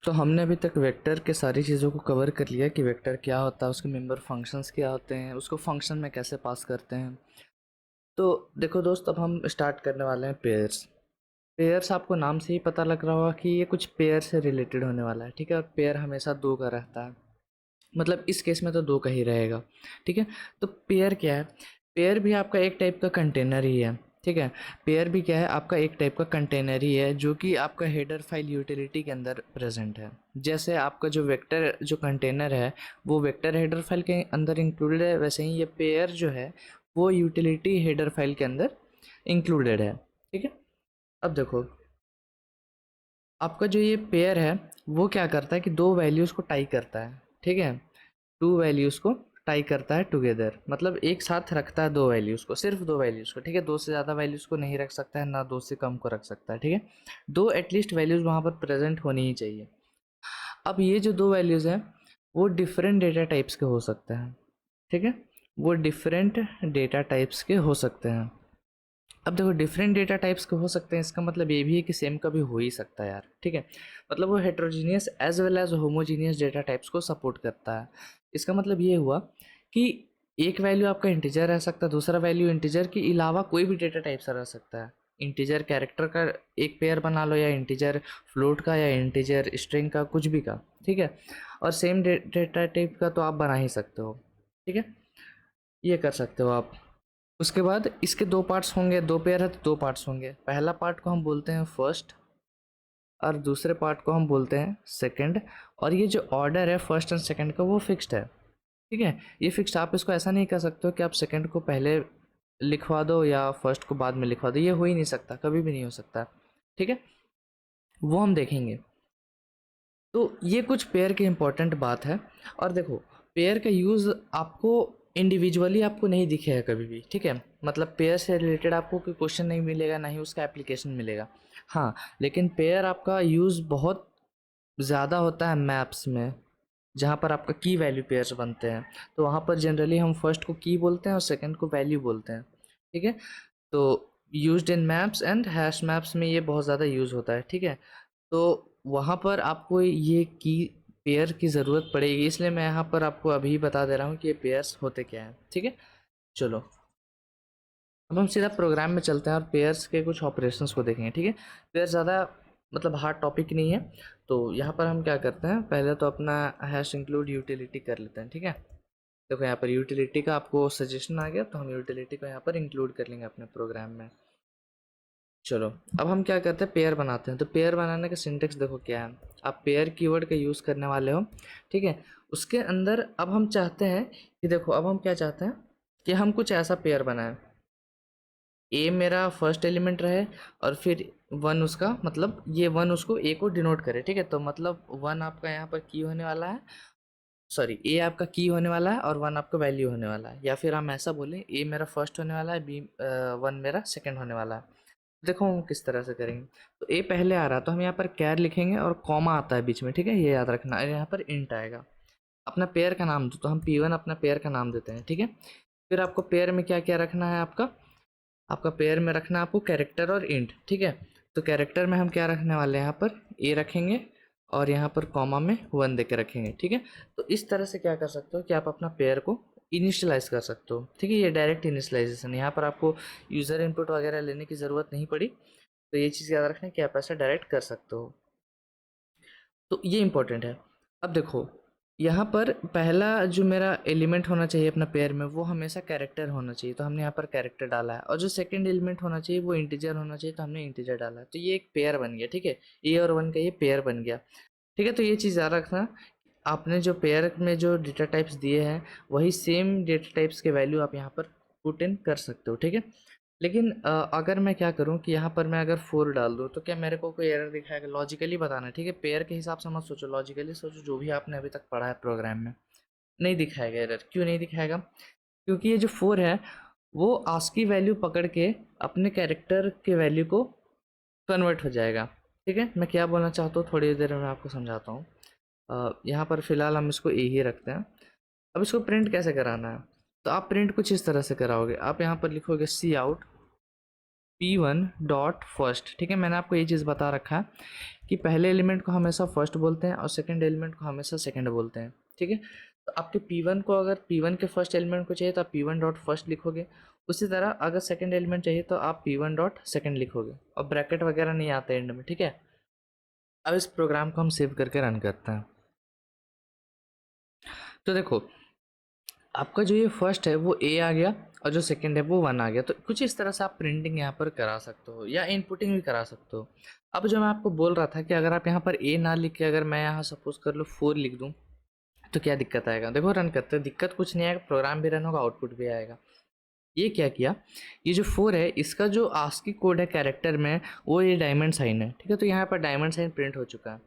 तो हमने अभी तक वेक्टर के सारी चीज़ों को कवर कर लिया कि वेक्टर क्या होता है, उसके मेंबर फंक्शंस क्या होते हैं, उसको फंक्शन में कैसे पास करते हैं। तो देखो दोस्त, अब हम स्टार्ट करने वाले हैं पेयर्स। पेयर्स आपको नाम से ही पता लग रहा होगा कि ये कुछ पेयर से रिलेटेड होने वाला है, ठीक है। और पेयर हमेशा दो का रहता है, मतलब इस केस में तो दो का ही रहेगा, ठीक है। तो पेयर क्या है? पेयर भी आपका एक टाइप का कंटेनर ही है, ठीक है। पेयर भी क्या है? आपका एक टाइप का कंटेनर ही है जो कि आपका हेडर फाइल यूटिलिटी के अंदर प्रेजेंट है। जैसे आपका जो वेक्टर जो कंटेनर है वो वेक्टर हेडर फाइल के अंदर इंक्लूडेड है, वैसे ही ये पेयर जो है वो यूटिलिटी हेडर फाइल के अंदर इंक्लूडेड है, ठीक है। अब देखो, आपका जो ये पेयर है वो क्या करता है कि दो वैल्यूज़ को टाई करता है, ठीक है। टू वैल्यूज़ को टाई करता है टुगेदर, मतलब एक साथ रखता है दो वैल्यूज़ को, सिर्फ दो वैल्यूज़ को, ठीक है। दो से ज़्यादा वैल्यूज़ को नहीं रख सकता है, ना दो से कम को रख सकता है, ठीक है। दो एटलीस्ट वैल्यूज़ वहाँ पर प्रेजेंट होनी ही चाहिए। अब ये जो दो वैल्यूज़ हैं वो डिफरेंट डेटा टाइप्स के हो सकते हैं, ठीक है। वो डिफरेंट डेटा टाइप्स के हो सकते हैं। अब देखो, डिफरेंट डेटा टाइप्स के हो सकते हैं, इसका मतलब ये भी है कि सेम का भी हो ही सकता है यार, ठीक है। मतलब वो heterogeneous as well as homogeneous data types को सपोर्ट करता है। इसका मतलब ये हुआ कि एक वैल्यू आपका इंटीजर रह सकता है, दूसरा वैल्यू इंटीजर के अलावा कोई भी डेटा टाइप से रह सकता है। इंटीजर कैरेक्टर का एक पेयर बना लो, या इंटीजर फ्लोट का, या इंटीजर स्ट्रिंग का, कुछ भी का, ठीक है। और सेम डेटा टाइप का तो आप बना ही सकते हो, ठीक है। ये कर सकते हो आप। उसके बाद इसके दो पार्ट्स होंगे, दो पेयर है तो दो पार्ट्स होंगे। पहला पार्ट को हम बोलते हैं फर्स्ट, और दूसरे पार्ट को हम बोलते हैं सेकंड। और ये जो ऑर्डर है फर्स्ट एंड सेकंड का वो फिक्स्ड है, ठीक है। ये फिक्स्ड, आप इसको ऐसा नहीं कर सकते हो कि आप सेकंड को पहले लिखवा दो या फर्स्ट को बाद में लिखवा दो, ये हो ही नहीं सकता, कभी भी नहीं हो सकता, ठीक है। वो हम देखेंगे। तो ये कुछ पेयर की इंपॉर्टेंट बात है। और देखो, पेयर का यूज़ आपको इंडिविजुअली आपको नहीं दिखेगा कभी भी, ठीक है। मतलब पेयर से रिलेटेड आपको कोई क्वेश्चन नहीं मिलेगा, ना ही उसका एप्लीकेशन मिलेगा। हाँ, लेकिन पेयर आपका यूज़ बहुत ज़्यादा होता है मैप्स में, जहाँ पर आपका की वैल्यू पेयर्स बनते हैं। तो वहाँ पर जनरली हम फर्स्ट को की बोलते हैं और सेकंड को वैल्यू बोलते हैं, ठीक है। तो used in maps and hash maps में ये बहुत ज़्यादा यूज़ होता है, ठीक है। तो वहाँ पर आपको ये की पेयर की ज़रूरत पड़ेगी, इसलिए मैं यहाँ पर आपको अभी बता दे रहा हूँ कि ये पेयर्स होते क्या हैं, ठीक है। चलो, अब हम सीधा प्रोग्राम में चलते हैं और पेयर्स के कुछ ऑपरेशंस को देखेंगे, ठीक है। पेयर ज़्यादा मतलब हार्ड टॉपिक नहीं है। तो यहाँ पर हम क्या करते हैं, पहले तो अपना हैश इंक्लूड यूटिलिटी कर लेते हैं, ठीक है। देखो, यहाँ पर यूटिलिटी का आपको सजेशन आ गया, तो हम यूटिलिटी को यहाँ पर इंक्लूड कर लेंगे अपने प्रोग्राम में। चलो, अब हम क्या करते हैं, पेयर बनाते हैं। तो पेयर बनाने का सिंटेक्स देखो क्या है। आप पेयर कीवर्ड का यूज़ करने वाले हो, ठीक है। उसके अंदर अब हम चाहते हैं कि देखो, अब हम क्या चाहते हैं कि हम कुछ ऐसा पेयर बनाएं, ए मेरा फर्स्ट एलिमेंट रहे और फिर वन उसका, मतलब ये वन उसको ए को डिनोट करे, ठीक है। तो मतलब वन आपका यहाँ पर की होने वाला है, सॉरी, ए आपका की होने वाला है और वन आपका वैल्यू होने वाला है। या फिर हम ऐसा बोलें, ए मेरा फर्स्ट होने वाला है, बी वन मेरा सेकंड होने वाला है। देखो हम किस तरह से करेंगे। तो ए पहले आ रहा है तो हम यहाँ पर कैर लिखेंगे और कॉमा आता है बीच में, ठीक है, ये याद रखना। यहाँ पर इंट आएगा। अपना पेयर का नाम दो, तो हम P1 अपना पेयर का नाम देते हैं, ठीक है। फिर आपको पेयर में क्या क्या रखना है, आपका आपका पेयर में रखना है आपको कैरेक्टर और इंट, ठीक है। तो कैरेक्टर में हम क्या रखने वाले हैं, यहाँ पर ए रखेंगे और यहाँ पर कॉमा में वन दे के रखेंगे, ठीक है। तो इस तरह से क्या कर सकते हो कि आप अपना पेयर को इनिशियलाइज कर सकते हो, ठीक है। ये डायरेक्ट इनिशियलाइजेशन, यहाँ पर आपको यूज़र इनपुट वगैरह लेने की ज़रूरत नहीं पड़ी। तो ये चीज़ याद रखना कि आप ऐसा डायरेक्ट कर सकते हो। तो ये इंपॉर्टेंट है। अब देखो, यहाँ पर पहला जो मेरा एलिमेंट होना चाहिए अपना पेयर में वो हमेशा कैरेक्टर होना चाहिए, तो हमने यहाँ पर कैरेक्टर डाला है। और जो सेकंड एलिमेंट होना चाहिए वो इंटीजर होना चाहिए, तो हमने इंटीजर डाला है। तो ये एक पेयर बन गया, ठीक है। ए और वन का ये पेयर बन गया, ठीक है। तो ये चीज़ याद रखना, आपने जो पेयर में जो डेटा टाइप्स दिए हैं वही सेम डेटा टाइप्स के वैल्यू आप यहाँ पर पुट इन कर सकते हो, ठीक है। लेकिन अगर मैं क्या करूँ कि यहाँ पर मैं अगर 4 डाल दूँ तो क्या मेरे को कोई एरर दिखाएगा? लॉजिकली बताना है, ठीक है। पेयर के हिसाब से मत सोचो, लॉजिकली सोचो, जो भी आपने अभी तक पढ़ा है प्रोग्राम में। नहीं दिखाएगा एरर। क्यों नहीं दिखाएगा? क्योंकि ये जो 4 है वो आस्की वैल्यू पकड़ के अपने कैरेक्टर के वैल्यू को कन्वर्ट हो जाएगा, ठीक है। मैं क्या बोलना चाहता हूँ थोड़ी देर में आपको समझाता हूँ। यहाँ पर फ़िलहाल हम इसको ए ही रखते हैं। अब इसको प्रिंट कैसे कराना है, तो आप प्रिंट कुछ इस तरह से कराओगे। आप यहाँ पर लिखोगे सी आउट, P1 डॉट फर्स्ट। ठीक है, मैंने आपको ये चीज़ बता रखा है कि पहले एलिमेंट को हमेशा फर्स्ट बोलते हैं और सेकंड एलिमेंट को हमेशा सेकंड बोलते हैं। ठीक है, तो आपके P1 को, अगर P1 के फर्स्ट एलिमेंट को चाहिए तो आप P1 डॉट फर्स्ट लिखोगे। उसी तरह अगर सेकंड एलिमेंट चाहिए तो आप P1 डॉट सेकंड लिखोगे, और ब्रैकेट वगैरह नहीं आते एंड में। ठीक है, अब इस प्रोग्राम को हम सेव करके रन करते हैं। तो देखो, आपका जो ये फर्स्ट है वो ए आ गया और जो सेकंड है वो वन आ गया। तो कुछ इस तरह से आप प्रिंटिंग यहाँ पर करा सकते हो या इनपुटिंग भी करा सकते हो। अब जो मैं आपको बोल रहा था कि अगर आप यहाँ पर ए ना लिख के अगर मैं यहाँ सपोज कर लो 4 लिख दूँ तो क्या दिक्कत आएगा। देखो रन करते हैं, दिक्कत कुछ नहीं आएगा, प्रोग्राम भी रन होगा, आउटपुट भी आएगा। ये क्या किया, ये जो 4 है इसका जो आस्की कोड है कैरेक्टर में वो ये डायमंड साइन है। ठीक है, तो यहाँ पर डायमंड साइन प्रिंट हो चुका है।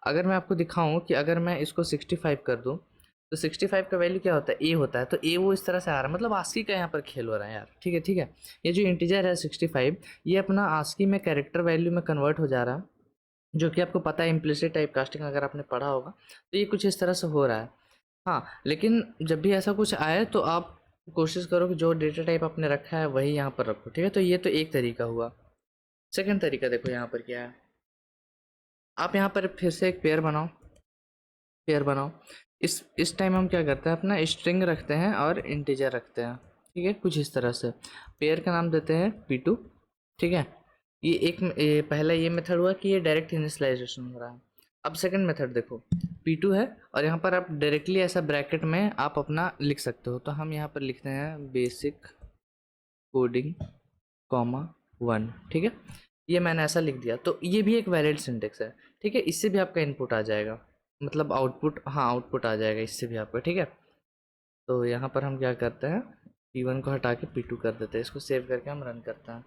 अगर मैं आपको दिखाऊं कि अगर मैं इसको 65 कर दूं तो 65 का वैल्यू क्या होता है, ए होता है। तो ए वो इस तरह से आ रहा है, मतलब आस्की का यहाँ पर खेल हो रहा है यार। ठीक है, ठीक है, ये जो इंटीजर है 65 ये अपना आस्की में कैरेक्टर वैल्यू में कन्वर्ट हो जा रहा है, जो कि आपको पता है इम्प्लिसिट टाइप कास्टिंग अगर आपने पढ़ा होगा तो ये कुछ इस तरह से हो रहा है। हाँ, लेकिन जब भी ऐसा कुछ आए तो आप कोशिश करो कि जो डेटा टाइप आपने रखा है वही यहाँ पर रखो। ठीक है, तो ये तो एक तरीका हुआ। सेकंड तरीका देखो यहाँ पर क्या है, आप यहाँ पर फिर से एक पेयर बनाओ, पेयर बनाओ। इस टाइम हम क्या करते हैं, अपना स्ट्रिंग रखते हैं और इंटीजर रखते हैं। ठीक है, कुछ इस तरह से पेयर का नाम देते हैं P2। ठीक है, ये पहला ये मेथड हुआ कि ये डायरेक्ट इनिशियलाइजेशन हो रहा है। अब सेकंड मेथड देखो, P2 है और यहाँ पर आप डायरेक्टली ऐसा ब्रैकेट में आप अपना लिख सकते हो। तो हम यहाँ पर लिखते हैं बेसिक कोडिंग कॉमा 1। ठीक है, ये मैंने ऐसा लिख दिया, तो ये भी एक वैलिड सिंटेक्स है। ठीक है, इससे भी आपका इनपुट आ जाएगा, मतलब आउटपुट, हाँ आउटपुट आ जाएगा इससे भी आपका। ठीक है, तो यहाँ पर हम क्या करते हैं, P1 को हटा के P2 कर देते हैं, इसको सेव करके हम रन करते हैं।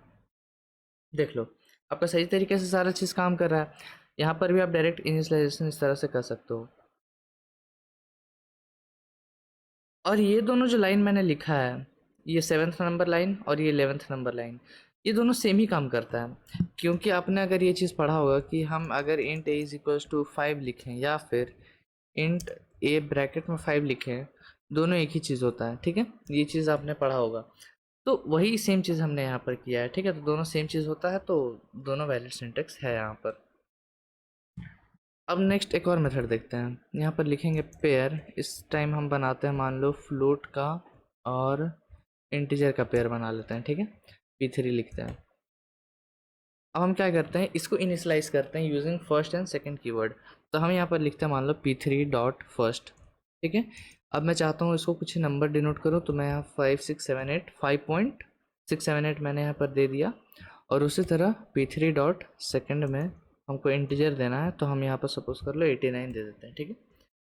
देख लो, आपका सही तरीके से सारा चीज़ काम कर रहा है। यहाँ पर भी आप डायरेक्ट इनिशियलाइजेशन इस तरह से कर सकते हो। और ये दोनों जो लाइन मैंने लिखा है, ये 7th नंबर लाइन और ये 11th नंबर लाइन, ये दोनों सेम ही काम करता है। क्योंकि आपने अगर ये चीज़ पढ़ा होगा कि हम अगर int A is equals to 5 लिखें या फिर इंट ए ब्रैकेट में 5 लिखें, दोनों एक ही चीज़ होता है। ठीक है, ये चीज़ आपने पढ़ा होगा, तो वही सेम चीज़ हमने यहाँ पर किया है। ठीक है, तो दोनों सेम चीज़ होता है, तो दोनों वैलिड सिंटेक्स है यहाँ पर। अब नेक्स्ट एक और मेथड देखते हैं, यहाँ पर लिखेंगे पेयर। इस टाइम हम बनाते हैं मान लो फ्लोट का और इंटीजर का पेयर बना लेते हैं। ठीक है, P3 लिखते हैं। अब हम क्या करते हैं, इसको इनिशियलाइज करते हैं using first and second keyword. तो हम यहाँ पर लिखते हैं मान लो P3 डॉट फर्स्ट। ठीक है, अब मैं चाहता हूँ इसको कुछ नंबर डिनोट करूँ, तो मैं यहाँ 5.678 मैंने यहाँ पर दे दिया। और उसी तरह P3 डॉट सेकेंड में हमको इंटीजर देना है, तो हम यहाँ पर सपोज कर लो 89 दे देते हैं। ठीक है,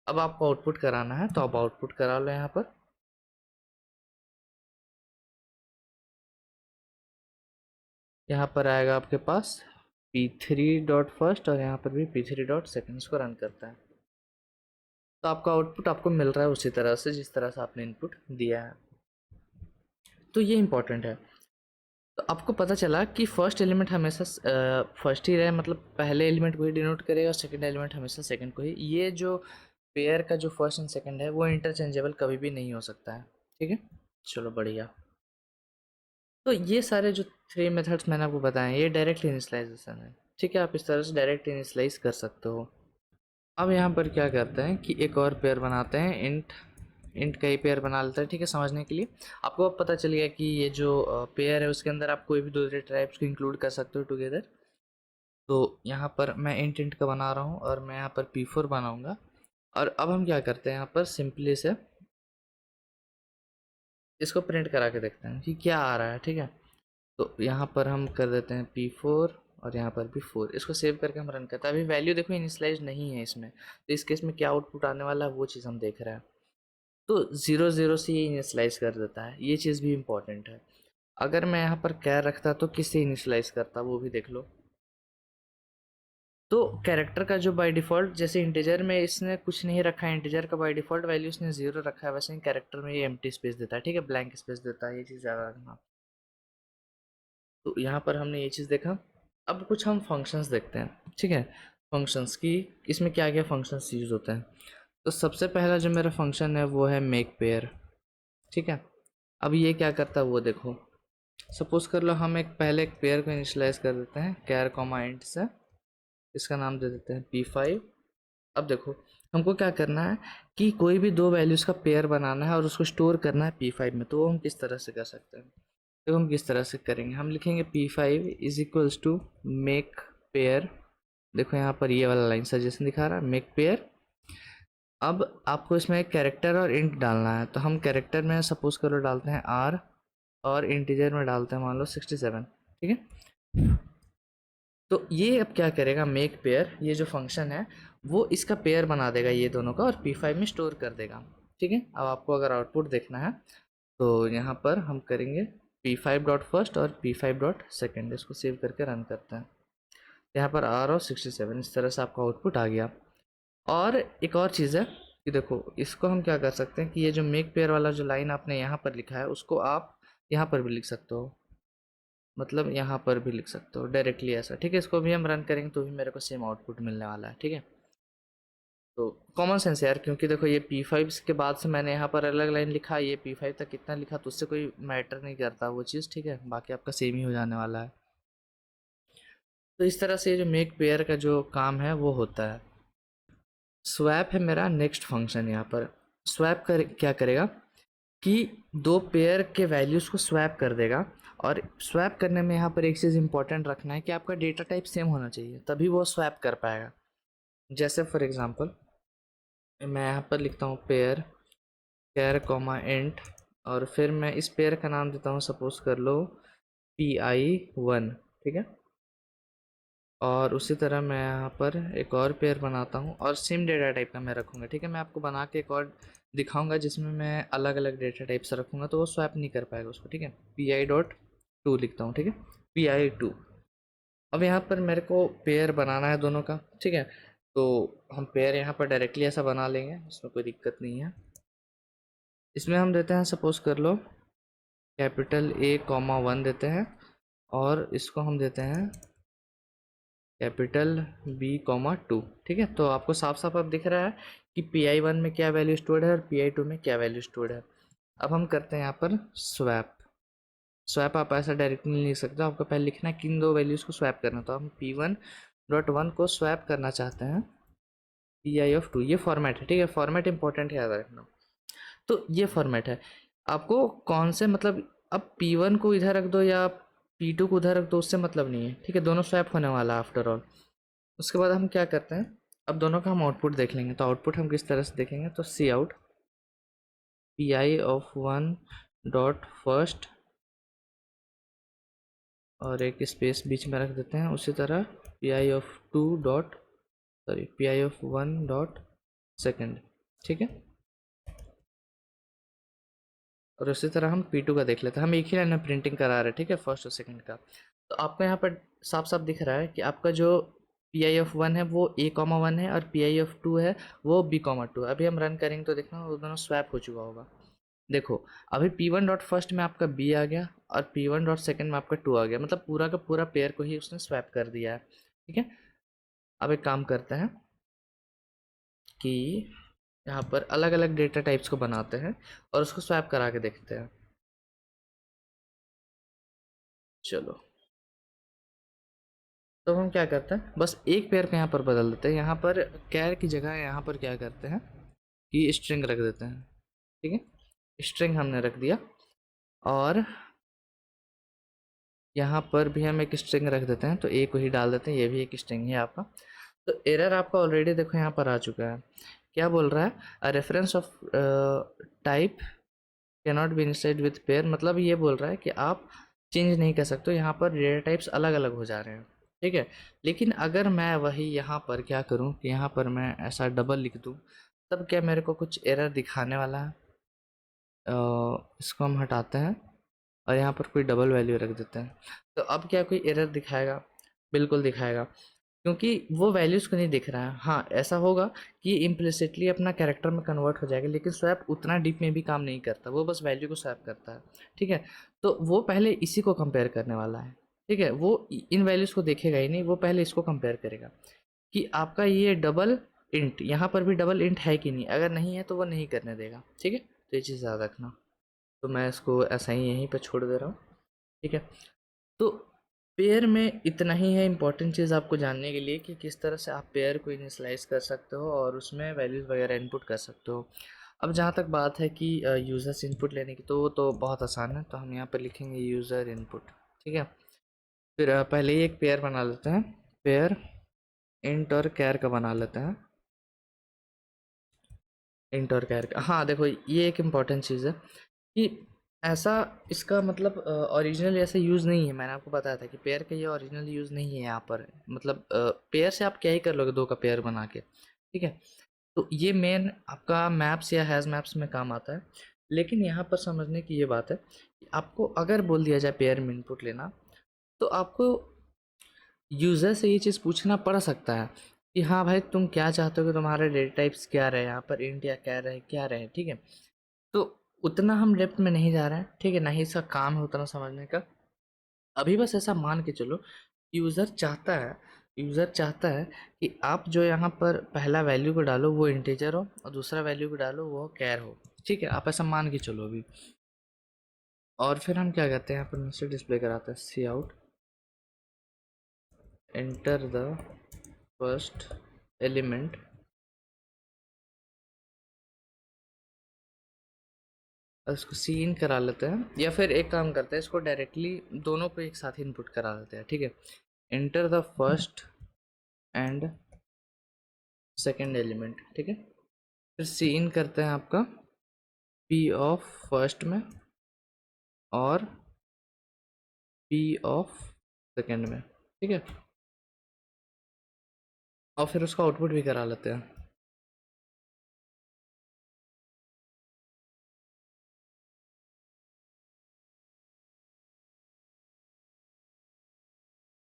अब आपको आउटपुट कराना है तो आप आउटपुट करा लो। यहाँ पर आएगा आपके पास P3 डॉट फर्स्ट और यहाँ पर भी P3 डॉट सेकेंड को रन करता है, तो आपका आउटपुट आपको मिल रहा है उसी तरह से जिस तरह से आपने इनपुट दिया है। तो ये इंपॉर्टेंट है। तो आपको पता चला कि फर्स्ट एलिमेंट हमेशा फर्स्ट ही रहे, मतलब पहले एलिमेंट को ही डिनोट करेगा और सेकंड एलिमेंट हमेशा सेकंड को ही। ये जो पेयर का जो फर्स्ट एंड सेकंड है वो इंटरचेंजेबल कभी भी नहीं हो सकता है। ठीक है, चलो बढ़िया। तो ये सारे जो 3 मेथड्स मैंने आपको बताए ये डायरेक्ट इनिशियलाइजेशन है। ठीक है, आप इस तरह से डायरेक्ट इनिशियलाइज कर सकते हो। अब यहाँ पर क्या करते हैं कि एक और पेयर बनाते हैं, इंट का ही पेयर बना लेते हैं। ठीक है, समझने के लिए आपको अब पता चल गया कि ये जो पेयर है उसके अंदर आप कोई भी दूसरे टाइप्स को इंक्लूड कर सकते हो टुगेदर। तो यहाँ पर मैं इंट का बना रहा हूँ और मैं यहाँ पर P4 बनाऊँगा। और अब हम क्या करते हैं, यहाँ पर सिंपली से इसको प्रिंट करा के देखते हैं कि क्या आ रहा है। ठीक है, तो यहाँ पर हम कर देते हैं P4 और यहाँ पर भी 4। इसको सेव करके हम रन करते हैं। अभी वैल्यू देखो इनिशियलाइज नहीं है इसमें, तो इस केस में क्या आउटपुट आने वाला है वो चीज़ हम देख रहे हैं। तो 0 0 से ये इनिशियलाइज कर देता है, ये चीज़ भी इम्पॉर्टेंट है। अगर मैं यहाँ पर कैर रखता तो किससे इनिशियलाइज करता वो भी देख लो। तो कैरेक्टर का जो बाय डिफ़ॉल्ट, जैसे इंटीजर में इसने कुछ नहीं रखा है, इंटीजर का बाय डिफ़ॉल्ट वैल्यू इसने 0 रखा है, वैसे ही कैरेक्टर में ये एम्प्टी स्पेस देता है। ठीक है, ब्लैंक स्पेस देता है, ये चीज़ ज़्यादा रखना। तो यहाँ पर हमने ये चीज़ देखा। अब कुछ हम फंक्शंस देखते हैं। ठीक है, फंक्शंस की इसमें क्या क्या फंक्शंस यूज़ होते हैं। तो सबसे पहला जो मेरा फंक्शन है वो है मेक पेयर। ठीक है, अब ये क्या करता है वो देखो। सपोज कर लो हम पहले एक पेयर को इनिशियलाइज कर देते हैं कैर कॉमा इंट से, इसका नाम दे देते हैं P5। अब देखो हमको क्या करना है कि कोई भी दो वैल्यूज़ का पेयर बनाना है और उसको स्टोर करना है P5 में, तो वो हम किस तरह से कर सकते हैं। तो हम किस तरह से करेंगे, हम लिखेंगे P5 is equals to make pair. देखो यहाँ पर ये वाला लाइन सजेशन दिखा रहा है मेक पेयर। अब आपको इसमें एक कैरेक्टर और इंट डालना है, तो हम कैरेक्टर में सपोज करो डालते हैं R और इंटीजर में डालते हैं मान लो 67, ठीक है। तो ये अब क्या करेगा, मेक पेयर ये जो फंक्शन है वो इसका पेयर बना देगा ये दोनों का और P5 में स्टोर कर देगा, ठीक है। अब आपको अगर आउटपुट देखना है तो यहाँ पर हम करेंगे P5 डॉट फर्स्ट और P5 डॉट सेकेंड, इसको सेव करके रन करते हैं। यहाँ पर R और 67 इस तरह से आपका आउटपुट आ गया। और एक और चीज़ है कि देखो इसको हम क्या कर सकते हैं कि ये जो मेक पेयर वाला जो लाइन आपने यहाँ पर लिखा है उसको आप यहाँ पर भी लिख सकते हो, मतलब यहाँ पर भी लिख सकते हो डायरेक्टली ऐसा, ठीक है। इसको भी हम रन करेंगे तो भी मेरे को सेम आउटपुट मिलने वाला है, ठीक है। तो कॉमन सेंस यार, क्योंकि देखो ये P5 के बाद से मैंने यहाँ पर अलग लाइन लिखा, ये P5 तक कितना लिखा तो उससे कोई मैटर नहीं करता वो चीज़, ठीक है। बाकी आपका सेम ही हो जाने वाला है। तो इस तरह से ये जो मेक पेयर का जो काम है वो होता है। स्वैप है मेरा नेक्स्ट फंक्शन। यहाँ पर स्वैप कर क्या करेगा कि दो पेयर के वैल्यूज़ को स्वैप कर देगा। और स्वैप करने में यहाँ पर एक चीज़ इंपॉर्टेंट रखना है कि आपका डेटा टाइप सेम होना चाहिए, तभी वो स्वैप कर पाएगा। जैसे फॉर एग्जांपल मैं यहाँ पर लिखता हूँ पेयर कैर कॉमा इंट, और फिर मैं इस पेयर का नाम देता हूँ सपोज कर लो Pi1, ठीक है। और उसी तरह मैं यहाँ पर एक और पेयर बनाता हूँ और सेम डेटा टाइप का मैं रखूँगा, ठीक है। मैं आपको बना के एक और दिखाऊंगा जिसमें मैं अलग अलग डेटा टाइप से रखूँगा तो वो स्वैप नहीं कर पाएगा उसको, ठीक है। Pi.2 लिखता हूँ, ठीक है, Pi2। अब यहाँ पर मेरे को पेयर बनाना है दोनों का, ठीक है। तो हम पेयर यहाँ पर डायरेक्टली ऐसा बना लेंगे, इसमें कोई दिक्कत नहीं है। इसमें हम देते हैं सपोज कर लो कैपिटल A, 1 देते हैं और इसको हम देते हैं कैपिटल B, 2, ठीक है। तो आपको साफ साफ अब दिख रहा है कि Pi1 में क्या वैल्यू स्टोर्ड है और Pi2 में क्या वैल्यू स्टोर्ड है। अब हम करते हैं यहाँ पर स्वैप। स्वैप आप ऐसा डायरेक्टली नहीं लिख सकते, आपको पहले लिखना है किन दो वैल्यूज़ को स्वैप करना। तो हम P1.1 को स्वैप करना चाहते हैं Pi(2), ये फॉर्मेट है, ठीक है। फॉर्मेट इंपॉर्टेंट है याद रखना। तो ये फॉर्मेट है, आपको कौन से मतलब अब P1 को इधर रख दो या P2 को उधर रख दो उससे मतलब नहीं है, ठीक है। दोनों स्वैप होने वाला है आफ्टर ऑल। उसके बाद हम क्या करते हैं, अब दोनों का हम आउटपुट देख लेंगे। तो आउटपुट हम किस तरह से देखेंगे, तो सी आउट Pi(1) डॉट फर्स्ट और एक स्पेस बीच में रख देते हैं। उसी तरह Pi(2) dot Pi(1) dot second, ठीक है। और उसी तरह हम P2 का देख लेते हैं। हम एक ही लाइन में प्रिंटिंग करा रहे हैं, ठीक है, फर्स्ट और सेकंड का। तो आपको यहाँ पर साफ साफ दिख रहा है कि आपका जो Pi(1) है वो A, 1 है और Pi(2) है वो B, 2। अभी हम रन करेंगे तो देखना वो दोनों स्वैप हो चुका होगा। देखो अभी P1 डॉट फर्स्ट में आपका B आ गया और P1 डॉट सेकेंड में आपका 2 आ गया, मतलब पूरा का पूरा पेयर को ही उसने स्वैप कर दिया है, ठीक है। अब एक काम करते हैं कि यहाँ पर अलग अलग डेटा टाइप्स को बनाते हैं और उसको स्वैप करा के देखते हैं। चलो तो हम क्या करते हैं, बस एक पेयर को यहाँ पर बदल देते हैं। यहाँ पर कैर की जगह यहाँ पर क्या करते हैं कि स्ट्रिंग रख देते हैं, ठीक है। स्ट्रिंग हमने रख दिया और यहाँ पर भी हम एक स्ट्रिंग रख देते हैं, तो ए को ही डाल देते हैं, ये भी एक स्ट्रिंग है आपका। तो एरर आपका ऑलरेडी देखो यहाँ पर आ चुका है। क्या बोल रहा है, a reference of type can not be inside with pair, मतलब ये बोल रहा है कि आप चेंज नहीं कर सकते, यहाँ पर डेटा टाइप्स अलग अलग हो जा रहे हैं, ठीक है। लेकिन अगर मैं वही यहाँ पर क्या करूँ कि यहाँ पर मैं ऐसा डबल लिख दूँ, तब क्या मेरे को कुछ एरर दिखाने वाला है। इसको हम हटाते हैं और यहाँ पर कोई डबल वैल्यू रख देते हैं। तो अब क्या कोई एरर दिखाएगा, बिल्कुल दिखाएगा, क्योंकि वो वैल्यूज़ को नहीं दिख रहा है। हाँ ऐसा होगा कि इम्प्लिसिटली अपना कैरेक्टर में कन्वर्ट हो जाएगा, लेकिन स्वैप उतना डीप में भी काम नहीं करता, वो बस वैल्यू को स्वैप करता है, ठीक है। तो वो पहले इसी को कंपेयर करने वाला है, ठीक है। वो इन वैल्यूज़ को देखेगा ही नहीं, वो पहले इसको कंपेयर करेगा कि आपका ये डबल इंट, यहाँ पर भी डबल इंट है कि नहीं, अगर नहीं है तो वो नहीं करने देगा, ठीक है। तो ये चीज़ याद रखना। तो मैं इसको ऐसा ही यहीं पर छोड़ दे रहा हूँ, ठीक है। तो पेयर में इतना ही है इम्पोर्टेंट चीज़ आपको जानने के लिए कि किस तरह से आप पेयर को इनिशियलाइज कर सकते हो और उसमें वैल्यूज़ वगैरह इनपुट कर सकते हो। अब जहाँ तक बात है कि यूज़र्स इनपुट लेने की, तो वो तो बहुत आसान है। तो हम यहाँ पर लिखेंगे यूज़र इनपुट, ठीक है। फिर पहले ही एक पेयर बना लेते हैं, पेयर इंट और कैर का बना लेते हैं, इंट और कैर का। हाँ देखो, ये एक इम्पॉर्टेंट चीज़ है कि ऐसा, इसका मतलब ओरिजिनल ऐसा यूज़ नहीं है। मैंने आपको बताया था कि पेयर का ये ओरिजिनल यूज़ नहीं है यहाँ पर। मतलब पेयर से आप क्या ही कर लोगे, दो का पेयर बना के, ठीक है। तो ये मेन आपका मैप्स या हैज़ मैप्स में काम आता है। लेकिन यहाँ पर समझने की ये बात है कि आपको अगर बोल दिया जाए पेयर में इनपुट लेना, तो आपको यूज़र से ये चीज़ पूछना पड़ सकता है कि हाँ भाई, तुम क्या चाहते हो कि तुम्हारे डेटा टाइप्स क्या रहे, यहाँ पर इंट या क्या रहे, क्या रहे, ठीक है। तो उतना हम डेप्थ में नहीं जा रहे हैं, ठीक है, ना ही इसका काम है उतना समझने का। अभी बस ऐसा मान के चलो, यूज़र चाहता है, यूज़र चाहता है कि आप जो यहाँ पर पहला वैल्यू को डालो वो इंटीजर हो और दूसरा वैल्यू को डालो वो कैर हो, ठीक है। आप ऐसा मान के चलो अभी। और फिर हम क्या करते हैं, यहाँ पर मैसेज डिस्प्ले कराते हैं, cout enter the first element, इसको सी इन करा लेते हैं, या फिर एक काम करते हैं, इसको डायरेक्टली दोनों को एक साथ इनपुट करा देते हैं, ठीक है। Enter the first and second element, ठीक है। फिर सी इन करते हैं आपका पी ऑफ फर्स्ट में और पी ऑफ सेकेंड में, ठीक है। और फिर उसका आउटपुट भी करा लेते हैं।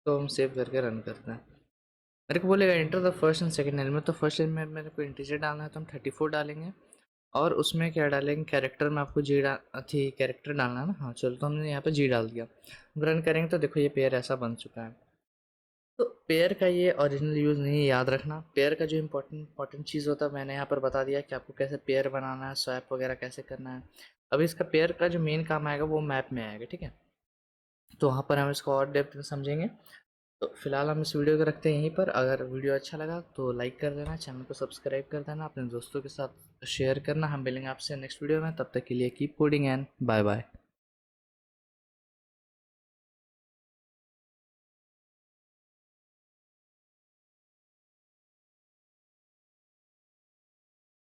तो हम सेव करके रन करते हैं। मेरे को बोलेगा enter the first and second element, तो फर्स्ट एलिमेंट मेरे को इंटीजर डालना है तो हम 34 डालेंगे, और उसमें क्या डालेंगे, कैरेक्टर में आपको जी डाल थी, कैरेक्टर डालना है ना, हाँ चलो, तो हमने यहाँ पे जी डाल दिया। रन करेंगे तो देखो ये पेयर ऐसा बन चुका है। तो पेयर का ये ओरिजिनल यूज़ नहीं है, याद रखना। पेयर का जो इंपॉर्टेंट चीज़ होता है मैंने यहाँ पर बता दिया कि आपको कैसे पेयर बनाना है, स्वैप वगैरह कैसे करना है। अभी इसका पेयर का जो मेन काम आएगा वो मैप में आएगा, ठीक है। तो वहाँ पर हम इसको और डेप्थ में समझेंगे। तो फिलहाल हम इस वीडियो को रखते हैं यहीं पर। अगर वीडियो अच्छा लगा तो लाइक कर देना, चैनल को सब्सक्राइब कर देना, अपने दोस्तों के साथ शेयर करना। हम मिलेंगे आपसे नेक्स्ट वीडियो में, तब तक के लिए keep coding and bye bye.